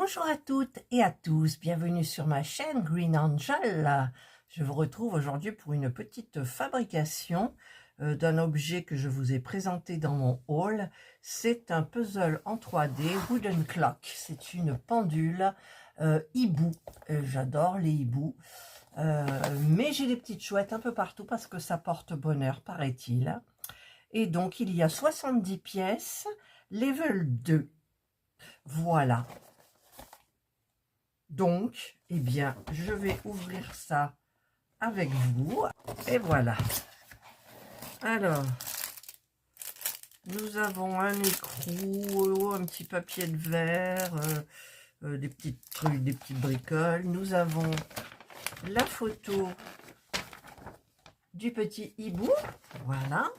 Bonjour à toutes et à tous, bienvenue sur ma chaîne Green Angel. Je vous retrouve aujourd'hui pour une petite fabrication d'un objet que je vous ai présenté dans mon haul. C'est un puzzle en 3D Wooden Clock. C'est une pendule hibou. J'adore les hiboux. Mais j'ai des petites chouettes un peu partout parce que ça porte bonheur, paraît-il. Et donc, il y a 70 pièces, level 2. Voilà. Donc, eh bien, je vais ouvrir ça avec vous. Et voilà. Alors, nous avons un écrou, un petit papier de verre, des petits trucs, des petites bricoles. Nous avons la photo du petit hibou. Voilà.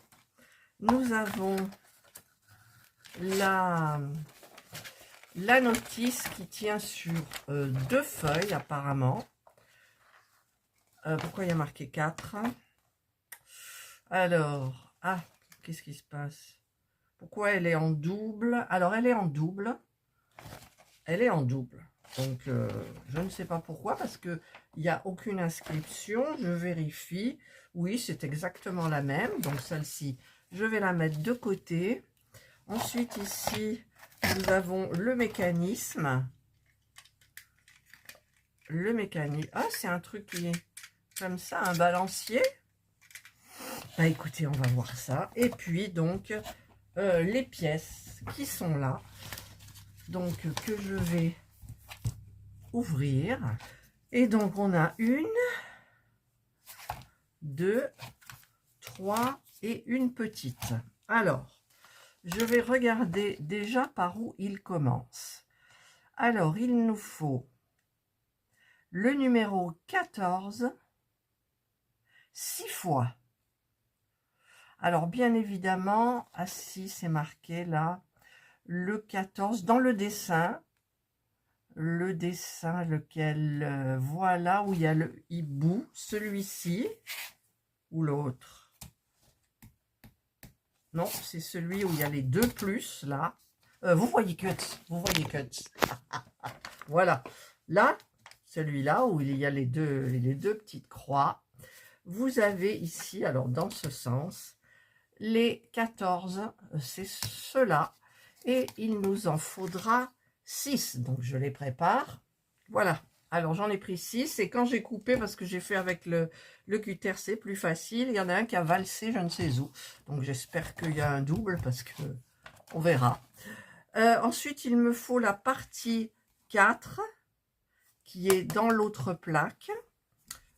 Nous avons la notice qui tient sur 2 feuilles apparemment. Pourquoi il y a marqué 4? Alors, qu'est-ce qui se passe? Pourquoi elle est en double? Alors, elle est en double. Elle est en double. Donc, je ne sais pas pourquoi, parce qu'il n'y a aucune inscription. Je vérifie. Oui, c'est exactement la même. Donc, celle-ci, je vais la mettre de côté. Ensuite, ici, nous avons le mécanisme. Le mécanisme. Ah, c'est un truc qui est comme ça, un balancier. Bah écoutez, on va voir ça. Et puis donc les pièces qui sont là, donc que je vais ouvrir. Et donc on a 1, 2, 3 et une petite. Alors, je vais regarder déjà par où il commence. Alors, il nous faut le numéro 14, 6 fois. Alors, bien évidemment, si c'est marqué là, le 14, dans le dessin, lequel, voilà, où il y a le hibou, celui-ci, ou l'autre. Non, c'est celui où il y a les 2 plus, là. Vous voyez Cuts, voilà, là, celui-là, où il y a les deux petites croix. Vous avez ici, alors dans ce sens, les 14, c'est ceux-là. Et il nous en faudra 6. Donc, je les prépare. Voilà. Alors, j'en ai pris 6. Et quand j'ai coupé, parce que j'ai fait avec le cutter, c'est plus facile. Il y en a un qui a valsé, je ne sais où. Donc, j'espère qu'il y a un double, parce que on verra. Ensuite, il me faut la partie 4, qui est dans l'autre plaque.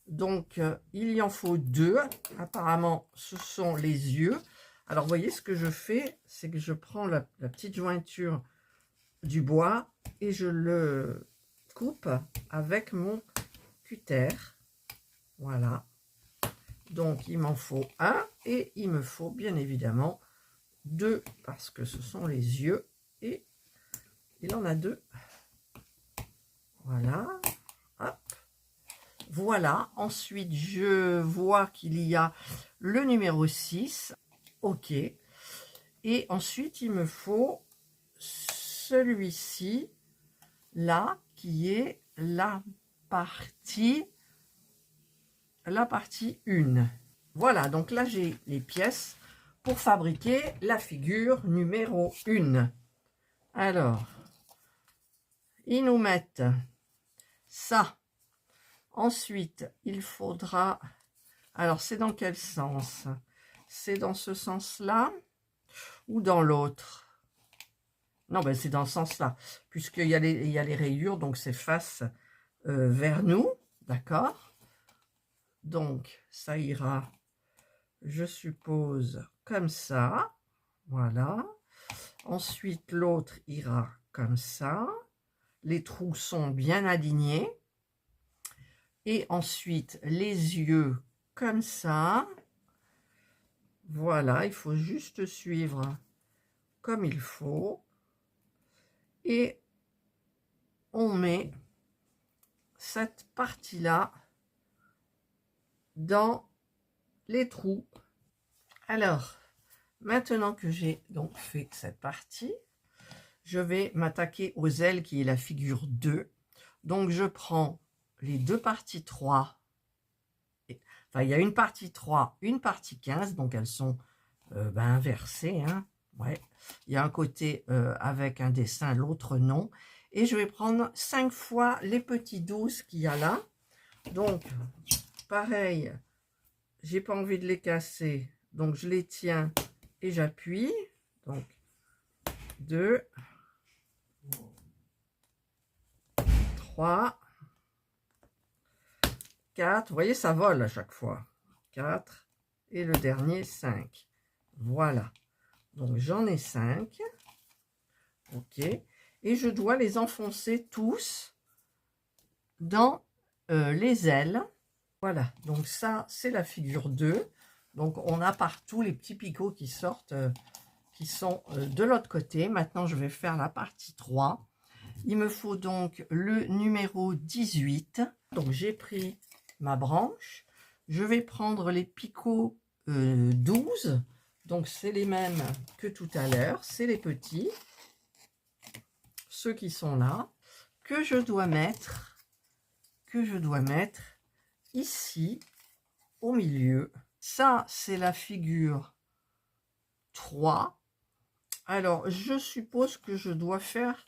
Donc, il y en faut 2. Apparemment, ce sont les yeux. Alors, vous voyez, ce que je fais, c'est que je prends la petite jointure du bois et je le coupe avec mon cutter. Voilà. Donc, il m'en faut 1 et il me faut bien évidemment 2 parce que ce sont les yeux et il en a 2. Voilà. Hop. Voilà, ensuite je vois qu'il y a le numéro 6, ok, et ensuite il me faut celui-ci, là, qui est la partie 1. Voilà, donc là j'ai les pièces pour fabriquer la figure numéro 1. Alors, ils nous mettent ça. Ensuite, il faudra... Alors, c'est dans quel sens? C'est dans ce sens-là ou dans l'autre? Non, ben c'est dans ce sens-là, puisqu'il y a les rayures, donc c'est face vers nous, d'accord? Donc, ça ira, je suppose, comme ça. Voilà. Ensuite, l'autre ira comme ça. Les trous sont bien alignés. Et ensuite, les yeux comme ça. Voilà, il faut juste suivre comme il faut. Et on met cette partie-là dans les trous. Alors, maintenant que j'ai donc fait cette partie, je vais m'attaquer aux ailes qui est la figure 2. Donc je prends les deux parties 3. Enfin, il y a une partie 3, une partie 15, donc elles sont inversées. Hein. Ouais. Il y a un côté avec un dessin, l'autre non. Et je vais prendre 5 fois les petits 12 qu'il y a là. Donc, pareil, j'ai pas envie de les casser, donc je les tiens et j'appuie. Donc, 2, 3, 4. Vous voyez, ça vole à chaque fois. 4 et le dernier 5. Voilà. Donc, j'en ai 5. OK. Et je dois les enfoncer tous dans les ailes. Voilà. Donc, ça, c'est la figure 2. Donc, on a partout les petits picots qui sortent, qui sont de l'autre côté. Maintenant, je vais faire la partie 3. Il me faut donc le numéro 18. Donc, j'ai pris ma branche. Je vais prendre les picots 12. Donc, c'est les mêmes que tout à l'heure. C'est les petits. Ceux qui sont là. Que je dois mettre ici, au milieu. Ça, c'est la figure 3. Alors, je suppose que je dois faire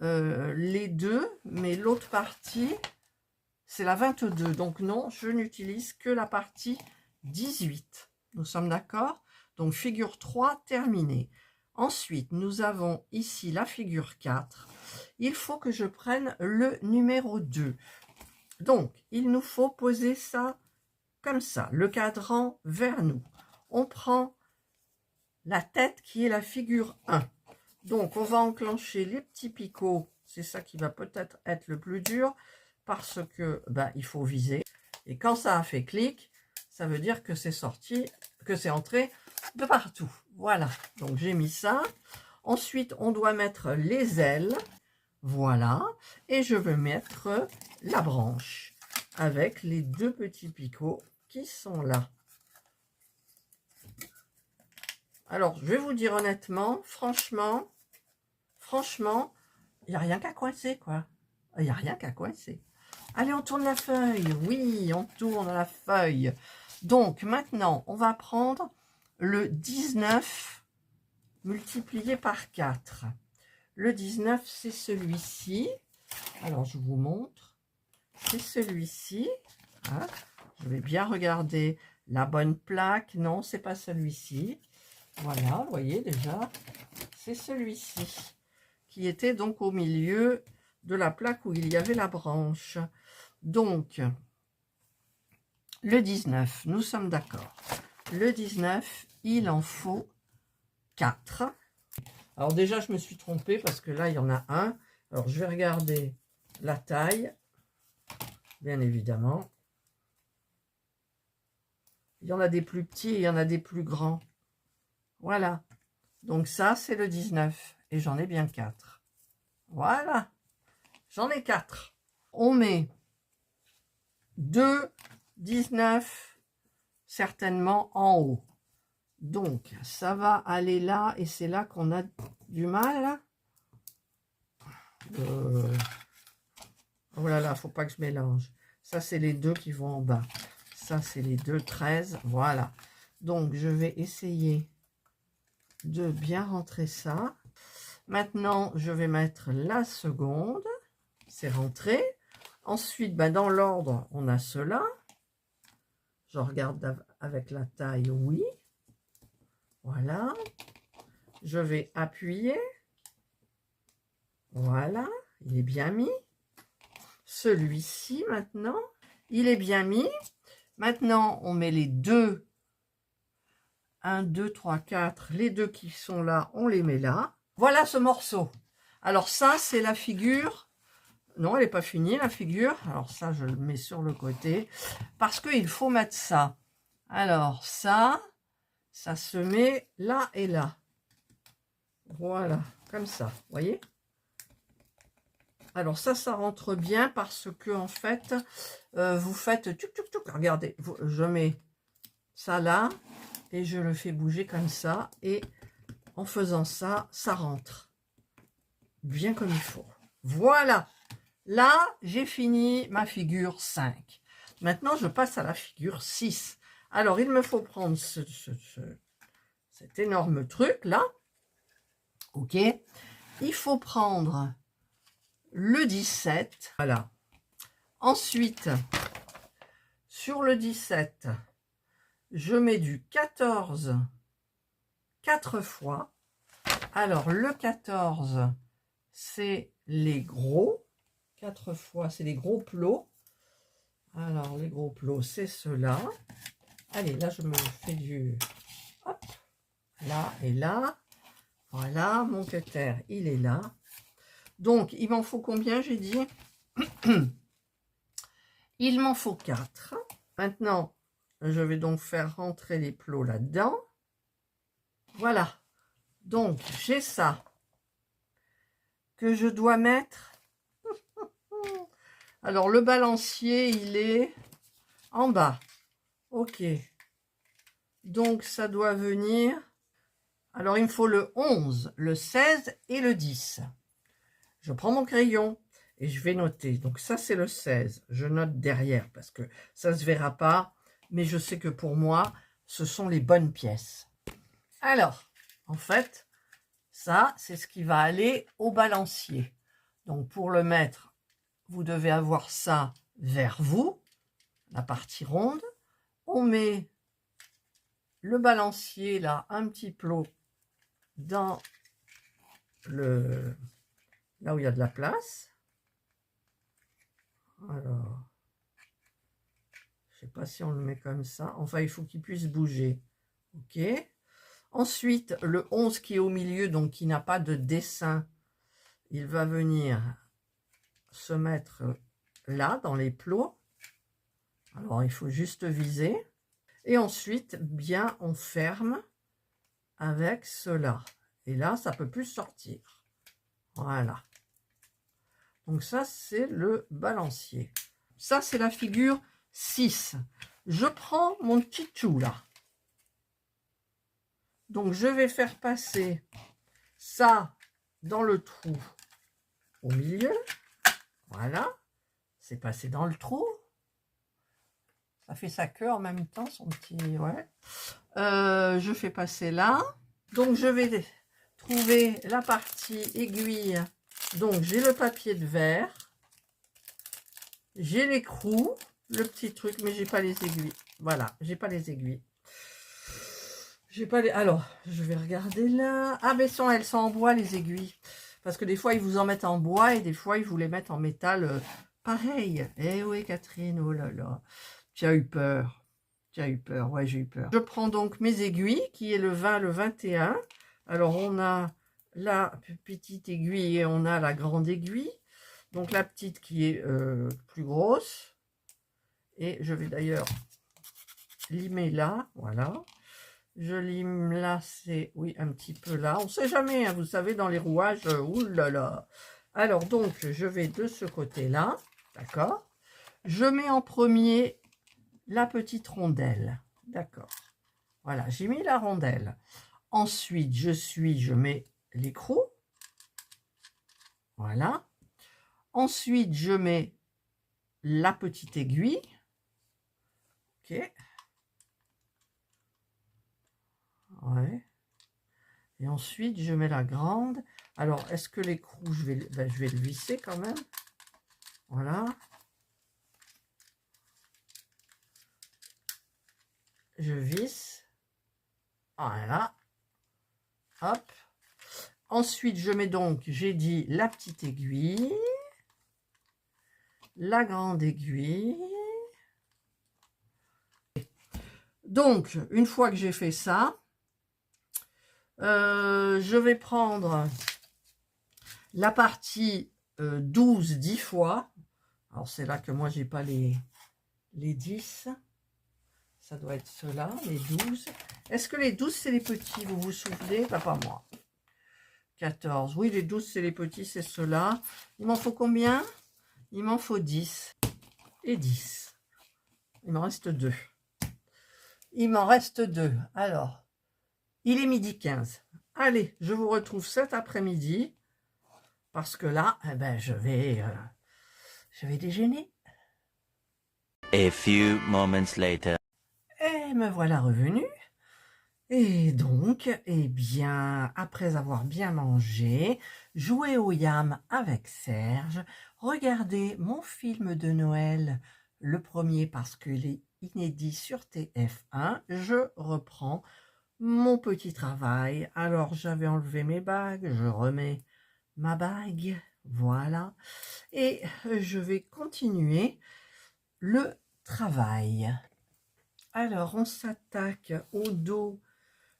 les deux, mais l'autre partie, c'est la 22. Donc non, je n'utilise que la partie 18. Nous sommes d'accord? Donc figure 3 terminée. Ensuite, nous avons ici la figure 4. Il faut que je prenne le numéro 2. Donc, il nous faut poser ça comme ça, le cadran vers nous. On prend la tête qui est la figure 1. Donc, on va enclencher les petits picots. C'est ça qui va peut-être être le plus dur parce que il faut viser. Et quand ça a fait clic, ça veut dire que c'est sorti, que c'est entré de partout. Voilà. Donc, j'ai mis ça. Ensuite, on doit mettre les ailes. Voilà. Et je vais mettre la branche avec les deux petits picots qui sont là. Alors, je vais vous dire honnêtement, franchement, il n'y a rien qu'à coincer, quoi. Il n'y a rien qu'à coincer. Allez, on tourne la feuille. Oui, on tourne la feuille. Donc, maintenant, on va prendre le 19 multiplié par 4. Le 19, c'est celui-ci. Alors, je vous montre. C'est celui-ci. Hein. Je vais bien regarder la bonne plaque. Non, c'est pas celui-ci. Voilà, vous voyez déjà, c'est celui-ci qui était donc au milieu de la plaque où il y avait la branche. Donc, le 19, nous sommes d'accord. Le 19, il en faut 4. Alors déjà, je me suis trompée parce que là, il y en a un. Alors, je vais regarder la taille, bien évidemment. Il y en a des plus petits et il y en a des plus grands. Voilà. Donc ça, c'est le 19. Et j'en ai bien 4. Voilà. J'en ai 4. On met 2, 19, certainement en haut. Donc, ça va aller là. Et c'est là qu'on a du mal. Oh là là, faut pas que je mélange. Ça, c'est les deux qui vont en bas. Ça, c'est les deux 13. Voilà. Donc, je vais essayer de bien rentrer ça. Maintenant, je vais mettre la seconde. C'est rentré. Ensuite, dans l'ordre, on a cela. Je regarde avec la taille, oui. Voilà. Je vais appuyer. Voilà. Il est bien mis. Celui-ci, maintenant, il est bien mis. Maintenant, on met les deux. 1, 2, 3, 4. Les deux qui sont là, on les met là. Voilà ce morceau. Alors ça, c'est la figure. Non, elle n'est pas finie, la figure. Alors ça, je le mets sur le côté. Parce qu'il faut mettre ça. Alors ça se met là et là. Voilà, comme ça, vous voyez. Alors ça rentre bien parce que, en fait, vous faites... Tuc, tuc, tuc, regardez, je mets ça là et je le fais bouger comme ça. Et en faisant ça, ça rentre. bien comme il faut. Voilà. Là, j'ai fini ma figure 5. Maintenant, je passe à la figure 6. Alors, il me faut prendre cet énorme truc là. OK. Il faut prendre le 17. Voilà. Ensuite, sur le 17, je mets du 14 4 fois. Alors, le 14, c'est les gros. 4 fois, c'est les gros plots. Alors, les gros plots, c'est ceux-là. Allez, là, je me fais du... Hop, là et là. Voilà, mon cutter, il est là. Donc, il m'en faut combien, j'ai dit? Il m'en faut 4. Maintenant, je vais donc faire rentrer les plots là-dedans. Voilà. Donc, j'ai ça que je dois mettre. Alors, le balancier, il est en bas. OK. Donc, ça doit venir... Alors, il me faut le 11, le 16 et le 10. Je prends mon crayon et je vais noter. Donc, ça, c'est le 16. Je note derrière parce que ça ne se verra pas. Mais je sais que pour moi, ce sont les bonnes pièces. Alors, en fait, ça, c'est ce qui va aller au balancier. Donc, pour le mettre, vous devez avoir ça vers vous, la partie ronde. On met le balancier, là, un petit plot dans le... là où il y a de la place. Alors, je sais pas si on le met comme ça. Enfin, il faut qu'il puisse bouger. OK. Ensuite, le 11 qui est au milieu, donc qui n'a pas de dessin, il va venir se mettre là, dans les plots. Alors, il faut juste viser. Et ensuite, bien, on ferme avec cela. Et là, ça peut plus sortir. Voilà. Donc ça, c'est le balancier. Ça, c'est la figure 6. Je prends mon petit tout là. Donc, je vais faire passer ça dans le trou au milieu. Voilà. C'est passé dans le trou. Ça fait sa queue en même temps, son petit... Ouais. Je fais passer là. Donc, je vais trouver la partie aiguille. Donc, j'ai le papier de verre. J'ai l'écrou, le petit truc, mais j'ai pas les aiguilles. Voilà, j'ai pas les aiguilles. J'ai pas les... Alors, je vais regarder là. Ah, mais elles sont en bois, les aiguilles. Parce que des fois, ils vous en mettent en bois et des fois, ils vous les mettent en métal pareil. Eh oui, Catherine, oh là là. Tu as eu peur. Tu as eu peur, ouais, j'ai eu peur. Je prends donc mes aiguilles, qui est le 20, le 21. Alors, on a la petite aiguille et on a la grande aiguille. Donc, la petite qui est plus grosse. Et je vais d'ailleurs limer là, voilà. Je lime là, c'est, oui, un petit peu là. On ne sait jamais, hein, vous savez, dans les rouages, oulala. Alors, donc, je vais de ce côté-là, d'accord. Je mets en premier la petite rondelle, d'accord. Voilà, j'ai mis la rondelle. Ensuite, je mets l'écrou. Voilà. Ensuite, je mets la petite aiguille. OK. Ouais. Et ensuite, je mets la grande. Alors, est-ce que l'écrou, je vais le visser quand même. Voilà. Je visse. Voilà. Hop. Ensuite, je mets donc, j'ai dit, la petite aiguille. La grande aiguille. Donc, une fois que j'ai fait ça, je vais prendre la partie 12 10 fois. Alors, c'est là que moi, j'ai pas les 10. Ça doit être ceux-là, les 12. Est-ce que les 12, c'est les petits? Vous vous souvenez? Bah, pas moi. 14. Oui, les 12, c'est les petits, c'est ceux-là. Il m'en faut combien? Il m'en faut 10. Et 10. Il m'en reste 2. Il m'en reste 2. Alors, il est 12h15. Allez, je vous retrouve cet après-midi. parce que là, eh ben, je vais déjeuner. A few moments later. Et me voilà revenu. Et donc, eh bien, après avoir bien mangé, joué au yam avec Serge, regardé mon film de Noël, le premier parce qu'il est inédit sur TF1, je reprends mon petit travail. Alors, j'avais enlevé mes bagues, je remets ma bague, voilà. Et je vais continuer le travail. Alors, on s'attaque au dos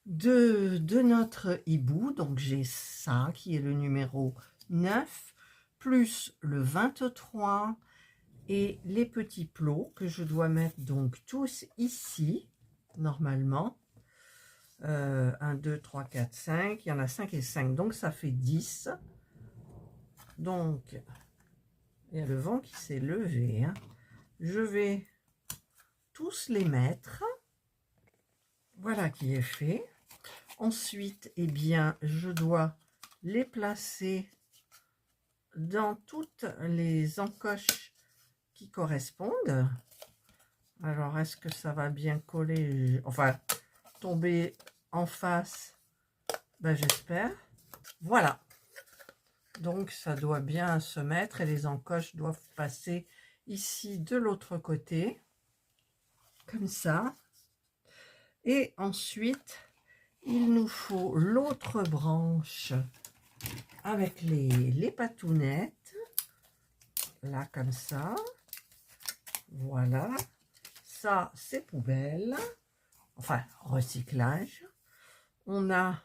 de notre hibou. Donc, j'ai ça qui est le numéro 9, plus le 23 et les petits plots que je dois mettre donc tous ici, normalement. 1, 2, 3, 4, 5. Il y en a 5 et 5, donc ça fait 10. Donc, il y a le vent qui s'est levé. Hein. Je vais tous les mettre. Voilà qui est fait. Ensuite, eh bien, je dois les placer dans toutes les encoches qui correspondent. Alors, est-ce que ça va bien coller? Enfin, tomber en face, ben, j'espère. Voilà. Donc, ça doit bien se mettre et les encoches doivent passer ici de l'autre côté, comme ça. Et ensuite, il nous faut l'autre branche avec les patounettes, là comme ça. Voilà. Ça, c'est poubelle. Enfin, recyclage. On a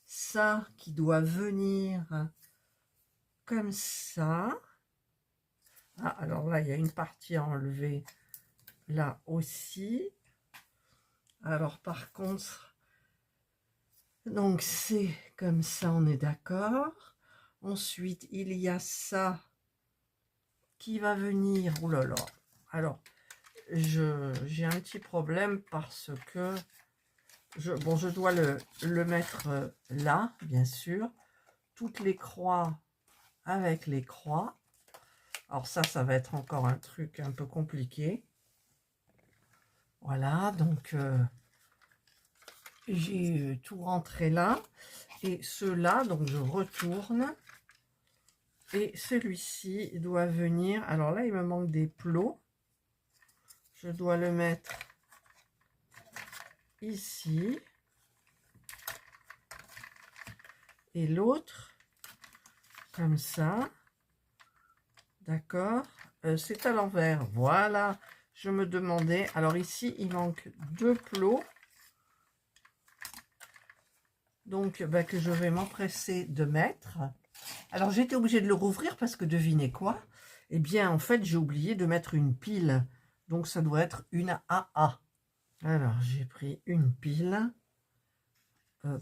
ça qui doit venir comme ça. Ah, alors là, il y a une partie à enlever là aussi. Alors par contre, donc c'est comme ça, on est d'accord. Ensuite, il y a ça qui va venir. Oh là là. Alors, j'ai un petit problème parce que je dois le mettre là, bien sûr. Toutes les croix avec les croix. Alors ça va être encore un truc un peu compliqué. Voilà, donc j'ai tout rentré là. Et ceux-là, donc je retourne. Et celui-ci doit venir. Alors là, il me manque des plots. Je dois le mettre ici. Et l'autre, comme ça. D'accord. C'est à l'envers. Voilà. Je me demandais. Alors ici, il manque 2 plots. Donc, bah, que je vais m'empresser de mettre. Alors, j'étais obligée de le rouvrir parce que devinez quoi? Eh bien, en fait, j'ai oublié de mettre une pile. Donc, ça doit être une AA. Alors, j'ai pris une pile.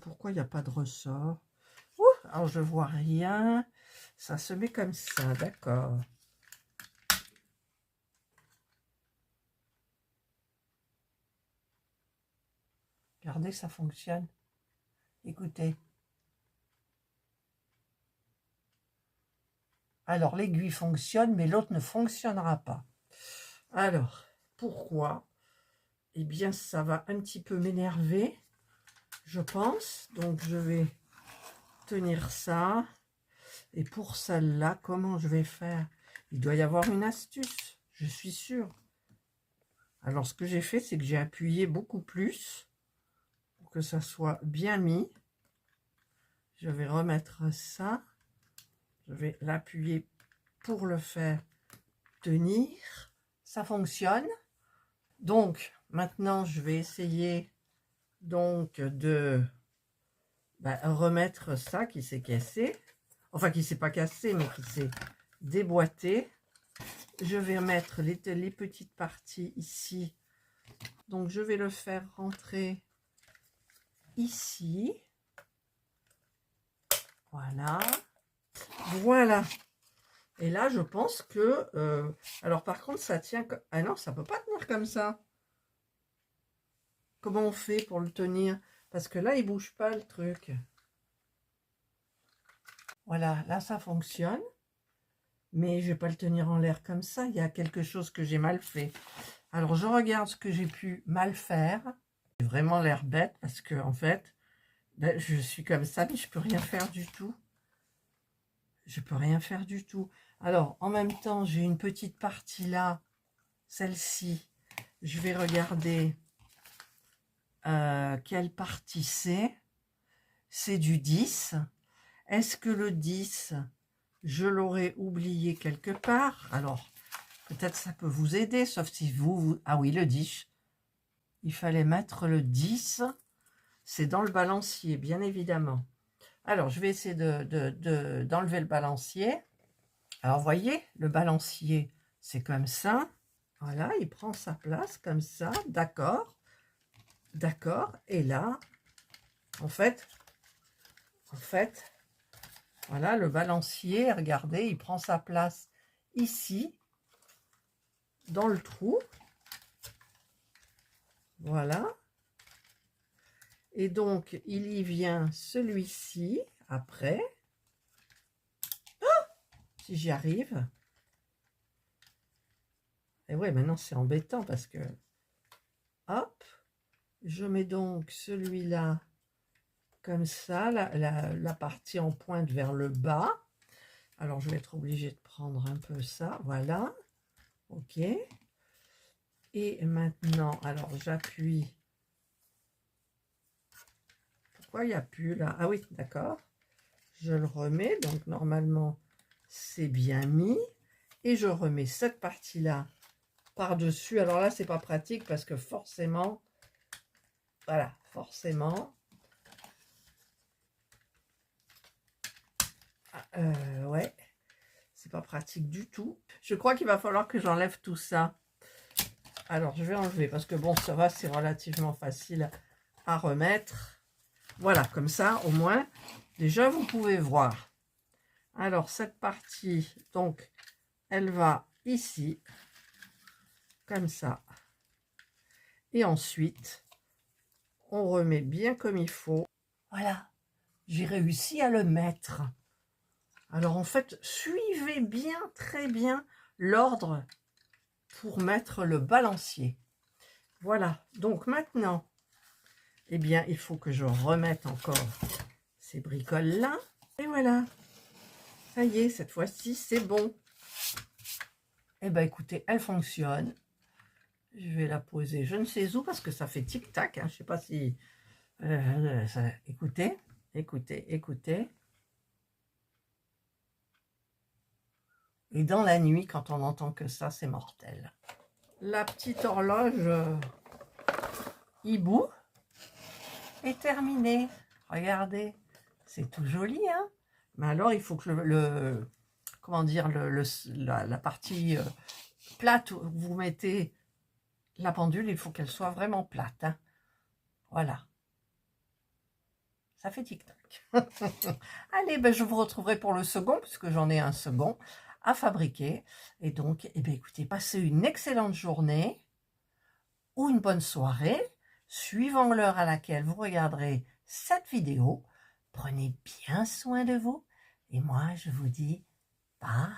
Pourquoi il n'y a pas de ressort? Ouh, alors, je vois rien. Ça se met comme ça, d'accord. Regardez, ça fonctionne. Écoutez. Alors, l'aiguille fonctionne, mais l'autre ne fonctionnera pas. Alors, pourquoi? Eh bien, ça va un petit peu m'énerver, je pense. Donc, je vais tenir ça. Et pour celle-là, comment je vais faire? Il doit y avoir une astuce, je suis sûre. Alors, ce que j'ai fait, c'est que j'ai appuyé beaucoup plus pour que ça soit bien mis. Je vais remettre ça. Je vais l'appuyer pour le faire tenir. Ça fonctionne. Donc, maintenant, je vais essayer donc de remettre ça qui s'est cassé. Enfin, qui s'est pas cassé, mais qui s'est déboîté. Je vais mettre les petites parties ici. Donc, je vais le faire rentrer ici. Voilà. Voilà. Et là, je pense que... alors, par contre, ça tient... Ah non, ça peut pas tenir comme ça. Comment on fait pour le tenir? Parce que là, il bouge pas le truc. Voilà, là ça fonctionne. Mais je vais pas le tenir en l'air comme ça. Il y a quelque chose que j'ai mal fait. Alors, je regarde ce que j'ai pu mal faire. J'ai vraiment l'air bête parce que, en fait, ben, je suis comme ça, mais je peux rien faire du tout. Je peux rien faire du tout. Alors, en même temps, j'ai une petite partie là, celle-ci. Je vais regarder quelle partie c'est. C'est du 10. Est-ce que le 10, je l'aurais oublié quelque part? Alors, peut-être ça peut vous aider, sauf si vous... Ah oui, le 10. Il fallait mettre le 10. C'est dans le balancier, bien évidemment. Alors, je vais essayer d'enlever le balancier. Alors, vous voyez, le balancier, c'est comme ça. Voilà, il prend sa place comme ça. D'accord. D'accord. Et là, en fait, voilà, le balancier, regardez, il prend sa place ici, dans le trou. Voilà. Et donc, il y vient celui-ci, après. Si j'y arrive. Et ouais, maintenant c'est embêtant parce que... Hop. Je mets donc celui-là comme ça, la partie en pointe vers le bas. Alors, je vais être obligée de prendre un peu ça. Voilà. OK. Et maintenant, alors j'appuie. Pourquoi il n'y a plus là? Ah oui, d'accord. Je le remets. Donc, normalement, c'est bien mis. Et je remets cette partie-là par-dessus. Alors là, c'est pas pratique parce que forcément, voilà, forcément, ouais, c'est pas pratique du tout. Je crois qu'il va falloir que j'enlève tout ça. Alors, je vais enlever parce que bon, ça va, c'est relativement facile à remettre. Voilà, comme ça, au moins, déjà, vous pouvez voir. Alors, cette partie, donc, elle va ici, comme ça. Et ensuite, on remet bien comme il faut. Voilà, j'ai réussi à le mettre. Alors, en fait, suivez bien, très bien, l'ordre pour mettre le balancier. Voilà, donc maintenant, eh bien, il faut que je remette encore ces bricoles-là. Et voilà, ça y est, cette fois-ci, c'est bon. Eh bien, écoutez, elle fonctionne. Je vais la poser je ne sais où parce que ça fait tic-tac. Hein. Je ne sais pas si... écoutez, écoutez, écoutez. Et dans la nuit, quand on n'entend que ça, c'est mortel. La petite horloge hibou est terminée. Regardez, c'est tout joli, hein? Mais alors, il faut que comment dire, la partie plate où vous mettez la pendule, il faut qu'elle soit vraiment plate. Hein? Voilà. Ça fait tic-tac. Allez, ben, je vous retrouverai pour le second, puisque j'en ai un second à fabriquer. Et donc, eh bien, écoutez, passez une excellente journée ou une bonne soirée, suivant l'heure à laquelle vous regarderez cette vidéo. Prenez bien soin de vous. Et moi, je vous dis bye.